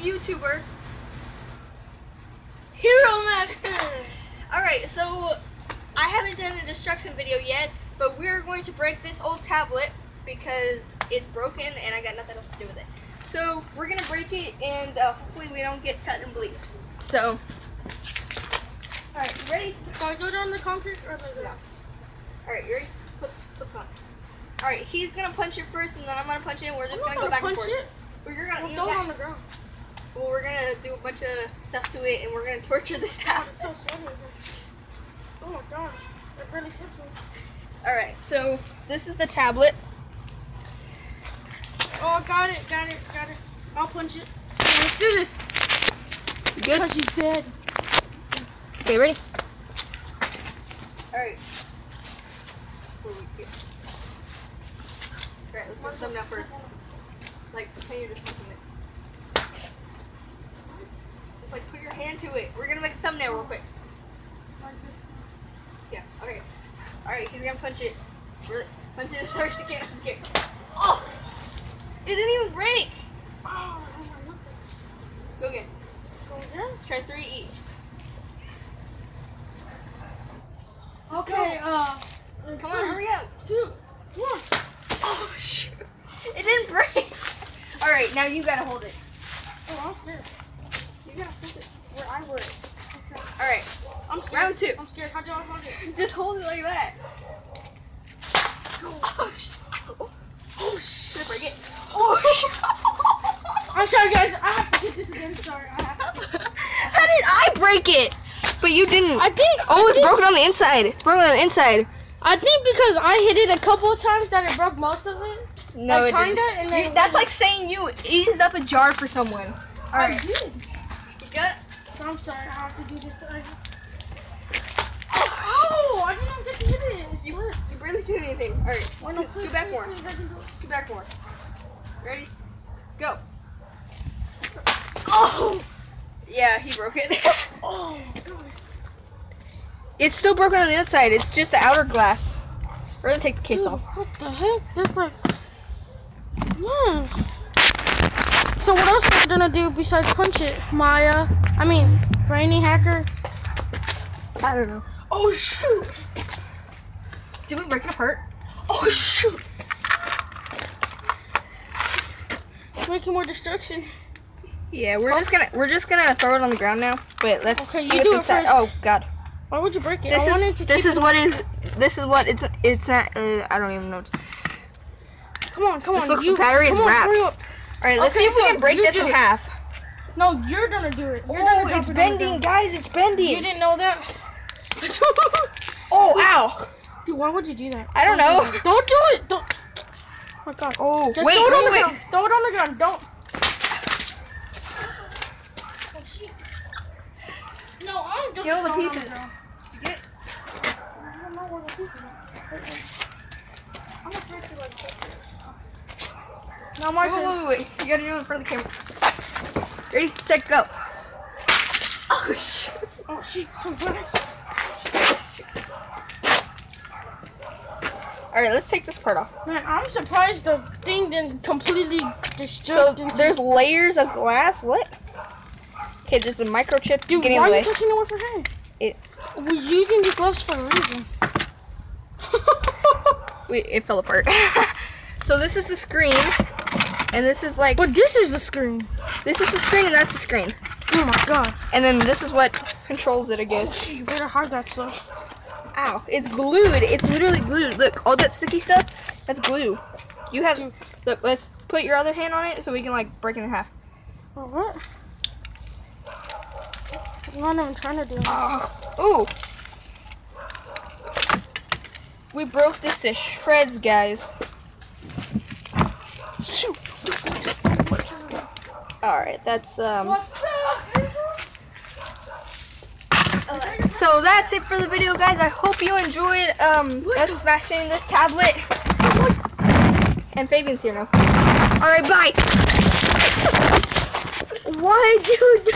YouTuber. Hero Master. Alright, so I haven't done a destruction video yet, but we're going to break this old tablet because it's broken and I got nothing else to do with it. So we're going to break it and hopefully we don't get cut and bleed. So, alright, you ready? Can I go down the concrete or the glass? Alright, you ready? Put on. Alright, he's going to punch it first and then I'm going to punch it and we're just going to go back and forth. We're gonna throw it on the ground. Well, we're going to do a bunch of stuff to it and we're going to torture this tablet. It's so sweaty. Oh my god, it really hits me. Alright, so this is the tablet. Oh, got it. I'll punch it. Okay, let's do this. You good? Because she's dead. Okay, ready? Alright. Alright, let's put thumbnail first. Like, pretend you're just punching it. Just like put your hand to it. We're gonna make a thumbnail real quick. Yeah, okay. Alright, he's gonna punch it. Really? Punch it as hard as you can. I'm scared. Oh! It didn't even break! Oh, Go again. Go again? Try 3 each. Okay, come on, hurry up. 2, 1. Oh, shoot. It didn't break. Alright, now you gotta hold it. Oh, I'm scared. You gotta hold it where I would. Okay. Alright. I'm scared. Round 2. I'm scared. How do I hold it? Just hold it like that. Oh, shit. Oh, shit. Break it. Oh, shit. I'm sorry, guys. I have to get this again. Sorry. I have to. How did I break it? But you didn't. I think. Oh, it's broken on the inside. It's broken on the inside. I think because I hit it a couple of times that it broke most of it. No, like, it kinda, didn't. and then That's like saying you eased up a jar for someone. All I right. did. You got it? So I'm sorry. I have to do this. Oh! I didn't get to hit it. It slipped. You barely did anything. All right. Oh, no, Scoot back more. please, I can do it. Scoot back more. Ready? Go. Oh! Yeah, he broke it. Oh, God. It's still broken on the inside. It's just the outer glass. We're gonna take the case Dude, off. what the heck? There's like... So what else are we gonna do besides punch it, Maya? I mean, Brainy Hacker? I don't know. Oh, shoot! Did we break it apart? Oh, shoot! Making more destruction. Yeah, we're just gonna throw it on the ground now. Wait, let's Okay, see you do what's it inside. first. Oh God. Why would you break it? This I wanted to is keep what it's not. I don't even know. Come on. This looks the battery is wrapped. Hurry All up. right, let's Okay, see if we so can break you this do in it. half. No, you're gonna do it. You're Oh, gonna drop it's it on the bending, ground. guys. It's bending. You didn't know that? Oh, ow. Dude, why would you do that? I don't know. Don't do it. Don't. Oh my God. Oh, Just wait, throw it on the wait. ground. Throw it on the ground. Don't. Oh, shit. No, I'm just Get all the throwing it on pieces. ground. Get. I don't know where the pieces are. I'm gonna try to like touch it. Now my turn. Wait. You gotta do it in front of the camera. Ready, set, go. Oh, shit. Oh shit, some glass. All right, let's take this part off. Man, I'm surprised the thing didn't completely So destroy. there's layers of glass. What? Okay, there's a microchip Dude, getting why in the are way. you touching it with your hand? It. We're using these gloves for a reason. Wait, it fell apart. So this is the screen, and this is like. But this is the screen. This is the screen, and that's the screen. Oh my God. And then this is what controls it, I Oh, guess. shit, you better hide that stuff. Ow, it's glued. It's literally glued. Look, all that sticky stuff, that's glue. You have, look, let's put your other hand on it so we can like break it in half. Oh, what? I'm not even trying to do it. Ooh. We broke this to shreds, guys. Shoot. Alright, that's, What's up? so that's it for the video, guys. I hope you enjoyed, us smashing this tablet. And Fabian's here now. Alright, bye. Why, dude?